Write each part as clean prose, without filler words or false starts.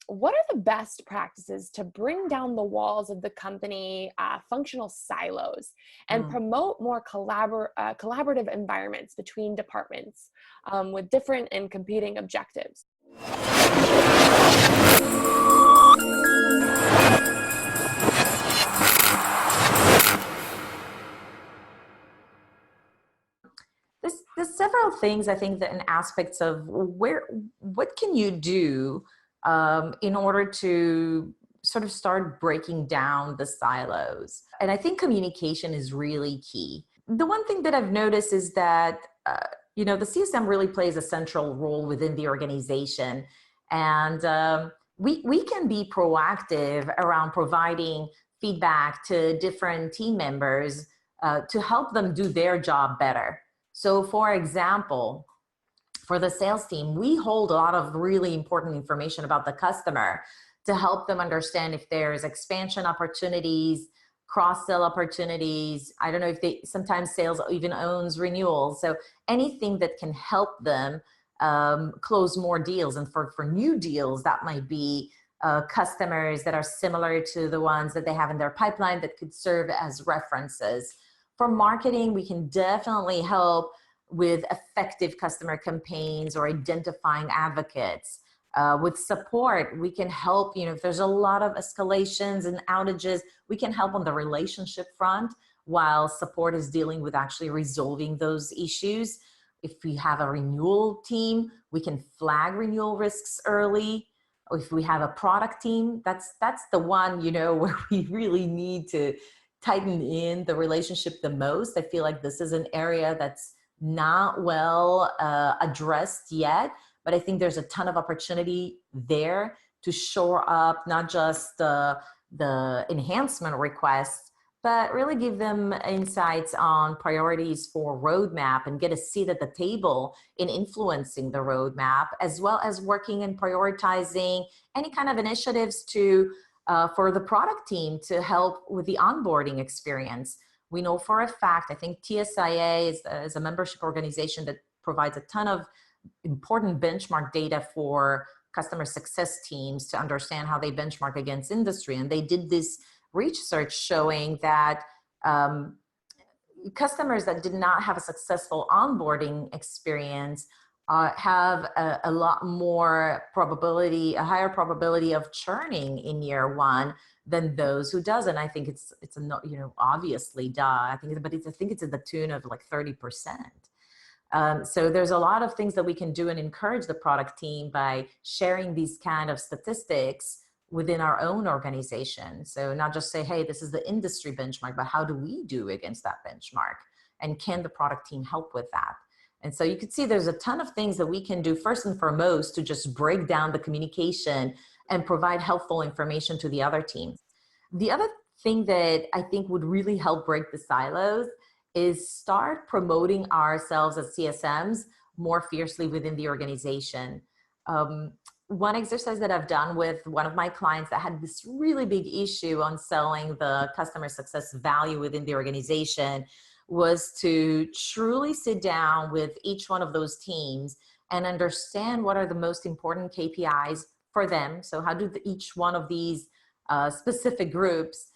what are the best practices to bring down the walls of the company functional silos and promote more collaborative environments between departments with different and competing objectives? There's several things I think that in aspects of what can you do in order to sort of start breaking down the silos. And I think communication is really key. The one thing that I've noticed is that, the CSM really plays a central role within the organization. And we can be proactive around providing feedback to different team members to help them do their job better. So for example, for the sales team, we hold a lot of really important information about the customer to help them understand if there's expansion opportunities, cross-sell opportunities. I don't know if sometimes sales even owns renewals. So anything that can help them close more deals. And for new deals, that might be customers that are similar to the ones that they have in their pipeline that could serve as references. For marketing, we can definitely help with effective customer campaigns or identifying advocates. With support, we can help, if there's a lot of escalations and outages, we can help on the relationship front while support is dealing with actually resolving those issues. If we have a renewal team, we can flag renewal risks early. Or if we have a product team, that's the one, where we really need to tighten in the relationship the most. I feel like this is an area that's not well addressed yet, but I think there's a ton of opportunity there to shore up not just the enhancement requests, but really give them insights on priorities for roadmap and get a seat at the table in influencing the roadmap, as well as working and prioritizing any kind of initiatives for the product team to help with the onboarding experience. We know for a fact, I think TSIA is a membership organization that provides a ton of important benchmark data for customer success teams to understand how they benchmark against industry. And they did this research showing that customers that did not have a successful onboarding experience have a lot more probability, a higher probability of churning in year one than those who doesn't. I think it's obviously I think it's at the tune of like 30%. So there's a lot of things that we can do and encourage the product team by sharing these kind of statistics within our own organization. So not just say, hey, this is the industry benchmark, but how do we do against that benchmark? And can the product team help with that? And so you can see there's a ton of things that we can do first and foremost to just break down the communication and provide helpful information to the other teams. The other thing that I think would really help break the silos is start promoting ourselves as CSMs more fiercely within the organization. One exercise that I've done with one of my clients that had this really big issue on selling the customer success value within the organization was to truly sit down with each one of those teams and understand what are the most important KPIs for them. So how do each one of these specific groups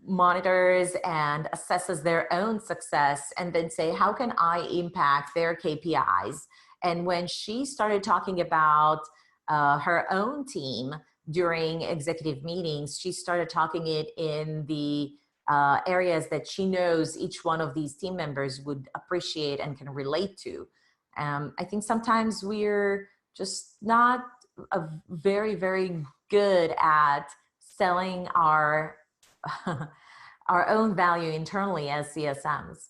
monitors and assesses their own success, and then say, how can I impact their KPIs? And when she started talking about her own team during executive meetings, she started talking it in the areas that she knows each one of these team members would appreciate and can relate to. I think sometimes we're just not very, very good at selling our own value internally as CSMs.